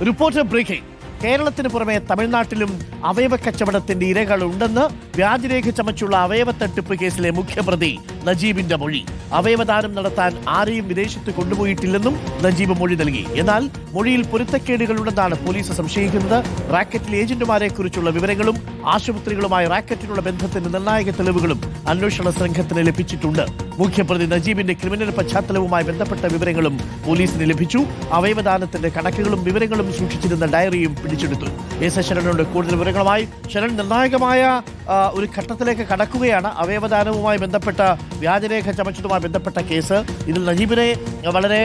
Reporter breaking. കേരളത്തിന് പുറമെ തമിഴ്നാട്ടിലും അവയവ കച്ചവടത്തിന്റെ ഇരകളുണ്ടെന്ന് വ്യാജരേഖ ചമച്ചുള്ള അവയവ തട്ടിപ്പ് കേസിലെ മുഖ്യപ്രതി നജീബിന്റെ മൊഴി. അവയവദാനം നടത്താൻ ആരെയും വിദേശത്ത് കൊണ്ടുപോയിട്ടില്ലെന്നും നജീബ് മൊഴി നൽകി. എന്നാൽ മൊഴിയിൽ പൊരുത്തക്കേടുകളുണ്ടെന്നാണ് പോലീസ് സംശയിക്കുന്നത്. റാക്കറ്റിലെ ഏജന്റുമാരെ കുറിച്ചുള്ള വിവരങ്ങളും ആശുപത്രികളുമായി റാക്കറ്റിനുള്ള ബന്ധത്തിന്റെ നിർണായക തെളിവുകളും അന്വേഷണ സംഘത്തിന് ലഭിച്ചിട്ടുണ്ട്. മുഖ്യപ്രതി നജീബിന്റെ ക്രിമിനൽ പശ്ചാത്തലവുമായി ബന്ധപ്പെട്ട വിവരങ്ങളും പോലീസിന് ലഭിച്ചു. അവയവദാനത്തിന്റെ കണക്കുകളും വിവരങ്ങളും സൂക്ഷിച്ചിരുന്ന ഡയറിയും പിടിച്ചെടുത്തു. എസ് ശരണോട് കൂടുതൽ വിവരങ്ങളുമായി. ശരൺ, നിർണായകമായ ഒരു ഘട്ടത്തിലേക്ക് കടക്കുകയാണ് അവയവദാനവുമായി ബന്ധപ്പെട്ട വ്യാജരേഖ ചമച്ചതുമായി ബന്ധപ്പെട്ട കേസ്. ഇതിൽ നജീബിനെ വളരെ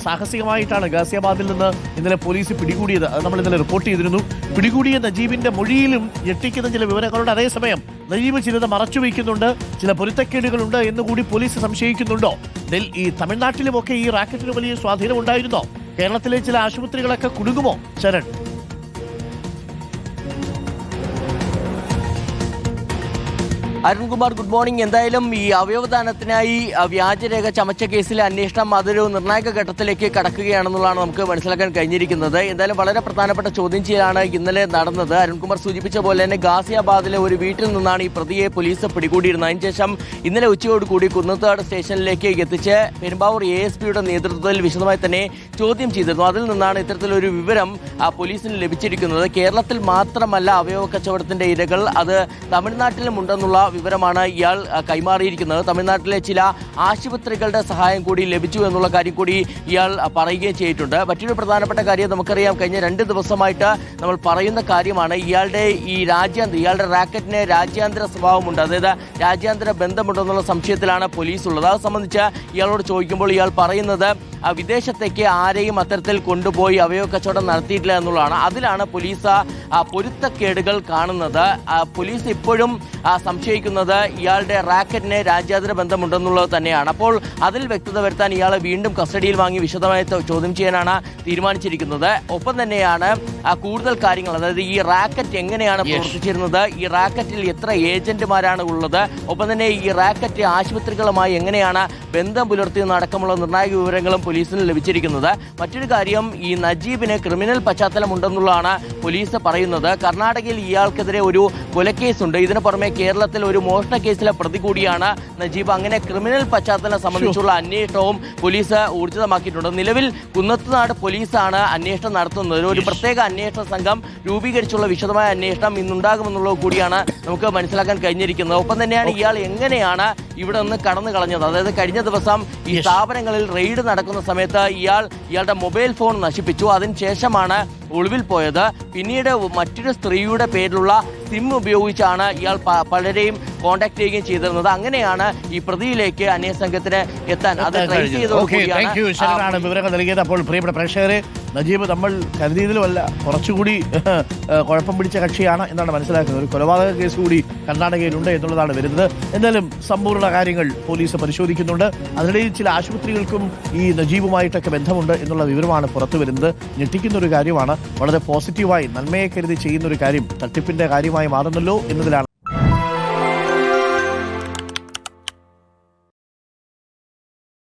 സാഹസികമായിട്ടാണ് ഗാസിയാബാദിൽ നിന്ന് ഇന്നലെ പോലീസ് പിടികൂടിയത്. അത് നമ്മൾ ഇന്നലെ റിപ്പോർട്ട് ചെയ്തിരുന്നു. പിടികൂടിയ നജീബിന്റെ മൊഴിയിലും ഞെട്ടിക്കുന്ന ചില വിവരങ്ങളുടെ അതേസമയം നജീബ് ചിലത് മറച്ചുവെക്കുന്നുണ്ട്, ചില പൊരുത്തക്കേടുകളുണ്ട് എന്നുകൂടി പോലീസ് സംശയിക്കുന്നുണ്ടോ? ഈ തമിഴ്നാട്ടിലുമൊക്കെ ഈ റാക്കറ്റിന് വലിയ സ്വാധീനം ഉണ്ടായിരുന്നോ? കേരളത്തിലെ ചില ആശുപത്രികളൊക്കെ കുടുങ്ങുമോ ശരൺ? Arunkumar, good morning. എന്തായാലും ഈ അവയവദാനത്തിനായി വ്യാജരേഖ ചമച്ച കേസിലെ അന്വേഷണം അതൊരു നിർണായക ഘട്ടത്തിലേക്ക് കടക്കുകയാണെന്നുള്ളതാണ് നമുക്ക് മനസ്സിലാക്കാൻ കഴിഞ്ഞിരിക്കുന്നത്. എന്തായാലും വളരെ പ്രധാനപ്പെട്ട ചോദ്യം ചെയ്യലാണ് ഇന്നലെ നടന്നത്. അരുൺകുമാർ സൂചിപ്പിച്ച പോലെ തന്നെ ഗാസിയാബാദിലെ ഒരു വീട്ടിൽ നിന്നാണ് ഈ പ്രതിയെ പോലീസ് പിടികൂടിയിരുന്നത്. അതിനുശേഷം ഇന്നലെ ഉച്ചയോടുകൂടി കുന്നത്താട് സ്റ്റേഷനിലേക്ക് എത്തിച്ച് പെരുമ്പാവൂർ ASPയുടെ നേതൃത്വത്തിൽ വിശദമായി തന്നെ ചോദ്യം ചെയ്തിരുന്നു. അതിൽ നിന്നാണ് ഇത്തരത്തിലൊരു വിവരം പോലീസിന് ലഭിച്ചിരിക്കുന്നത്. കേരളത്തിൽ മാത്രമല്ല അവയവ കച്ചവടത്തിന്റെ ഇരകൾ, അത് തമിഴ്നാട്ടിലും ഉണ്ടെന്നുള്ള വിവരമാണ് ഇയാൾ കൈമാറിയിരിക്കുന്നത്. തമിഴ്നാട്ടിലെ ചില ആശുപത്രികളുടെ സഹായം കൂടി ലഭിച്ചു എന്നുള്ള കാര്യം കൂടി ഇയാൾ പറയുകയും ചെയ്തിട്ടുണ്ട്. മറ്റൊരു പ്രധാനപ്പെട്ട കാര്യം നമുക്കറിയാം, കഴിഞ്ഞ 2 ദിവസമായിട്ട് നമ്മൾ പറയുന്ന കാര്യമാണ് ഇയാളുടെ ഇയാളുടെ റാക്കറ്റിന് രാജ്യാന്തര സ്വഭാവമുണ്ട്, അതായത് രാജ്യാന്തര ബന്ധമുണ്ടെന്നുള്ള സംശയത്തിലാണ് പോലീസ് ഉള്ളത്. അത് സംബന്ധിച്ച് ഇയാളോട് ചോദിക്കുമ്പോൾ ഇയാൾ പറയുന്നത് വിദേശത്തേക്ക് ആരെയും അത്തരത്തിൽ കൊണ്ടുപോയി അവയവ കച്ചവടം നടത്തിയിട്ടില്ല എന്നുള്ളതാണ്. അതിലാണ് പോലീസ് പൊരുത്തക്കേടുകൾ കാണുന്നത്. പോലീസ് ഇപ്പോഴും സംശയിക്കുന്നത് ഇയാളുടെ റാക്കറ്റിന് രാജ്യാന്തര ബന്ധമുണ്ടെന്നുള്ളത് തന്നെയാണ്. അപ്പോൾ അതിൽ വ്യക്തത വരുത്താൻ ഇയാളെ വീണ്ടും കസ്റ്റഡിയിൽ വാങ്ങി വിശദമായി ചോദ്യം ചെയ്യാനാണ് തീരുമാനിച്ചിരിക്കുന്നത്. ഒപ്പം തന്നെയാണ് കൂടുതൽ കാര്യങ്ങൾ, അതായത് ഈ റാക്കറ്റ് എങ്ങനെയാണ് പ്രവർത്തിച്ചിരുന്നത്, ഈ റാക്കറ്റിൽ എത്ര ഏജന്റുമാരാണ് ഉള്ളത്, ഒപ്പം തന്നെ ഈ റാക്കറ്റ് ആശുപത്രികളുമായി എങ്ങനെയാണ് ബന്ധം പുലർത്തിയെന്നടക്കമുള്ള നിർണായക വിവരങ്ങളും പോലീസിന് ലഭിച്ചിരിക്കുന്നത്. മറ്റൊരു കാര്യം, ഈ നജീബിന് ക്രിമിനൽ പശ്ചാത്തലം ഉണ്ടെന്നുള്ളതാണ് പോലീസ് പറയുന്നത്. കർണാടകയിൽ ഇയാൾക്കെതിരെ ഒരു കൊലക്കേസുണ്ട്. ഇതിനു പുറമെ കേരളത്തിൽ ഒരു മോഷണ കേസിലെ പ്രതി കൂടിയാണ് നജീബ്. അങ്ങനെ ക്രിമിനൽ പശ്ചാത്തലം സംബന്ധിച്ചുള്ള അന്വേഷണവും പോലീസ് ഊർജിതമാക്കിയിട്ടുണ്ട്. നിലവിൽ കുന്നത്തുനാട് പോലീസാണ് അന്വേഷണം നടത്തുന്നത്. ഒരു പ്രത്യേക അന്വേഷണ സംഘം രൂപീകരിച്ചുള്ള വിശദമായ അന്വേഷണം ഇന്നുണ്ടാകുമെന്നുള്ളത് കൂടിയാണ് നമുക്ക് മനസ്സിലാക്കാൻ കഴിഞ്ഞിരിക്കുന്നത്. ഒപ്പം തന്നെയാണ് ഇയാൾ എങ്ങനെയാണ് ഇവിടെ നിന്ന് കടന്നു കളഞ്ഞത്. അതായത് കഴിഞ്ഞ ദിവസം ഈ സ്ഥാപനങ്ങളിൽ റെയ്ഡ് നടക്കുന്ന സമയത്ത് ഇയാളുടെ മൊബൈൽ ഫോൺ നശിപ്പിച്ചു. അതിനുശേഷമാണ് ഒളിവിൽ പോയത്. പിന്നീട് മറ്റൊരു സ്ത്രീയുടെ പേരിലുള്ള സിം ഉപയോഗിച്ചാണ് ഇയാൾ പലരെയും കോൺടാക്ട് ചെയ്യുകയും ചെയ്തിരുന്നത്. അങ്ങനെയാണ് ഈ പ്രതിയിലേക്ക് അന്വേഷണ സംഘത്തിന് എത്താൻ അത് ട്രേസ് ചെയ്തത്. വിവരങ്ങൾ നൽകിയത്. അപ്പോൾ പ്രിയപ്പെട്ട പ്രേക്ഷകരെ, നജീബ് നമ്മൾ കരുതിയതിലുമല്ല, കുറച്ചുകൂടി കുഴപ്പം പിടിച്ച കക്ഷിയാണ് എന്നാണ് മനസ്സിലാക്കുന്നത്. ഒരു കൊലപാതക കേസ് കൂടി കർണാടകയിലുണ്ട് എന്നുള്ളതാണ് വരുന്നത്. എന്തായാലും സമ്പൂർണ്ണ കാര്യങ്ങൾ പോലീസ് പരിശോധിക്കുന്നുണ്ട്. അതിനിടയിൽ ചില ആശുപത്രികൾക്കും ഈ നജീബുമായിട്ടൊക്കെ ബന്ധമുണ്ട് എന്നുള്ള വിവരമാണ് പുറത്തു വരുന്നത്. ഞെട്ടിക്കുന്ന ഒരു കാര്യമാണ്. വളരെ പോസിറ്റീവായി നന്മയെ കരുതി ചെയ്യുന്ന ഒരു കാര്യം തട്ടിപ്പിന്റെ കാര്യമായി മാറുന്നല്ലോ എന്നതിലാണ്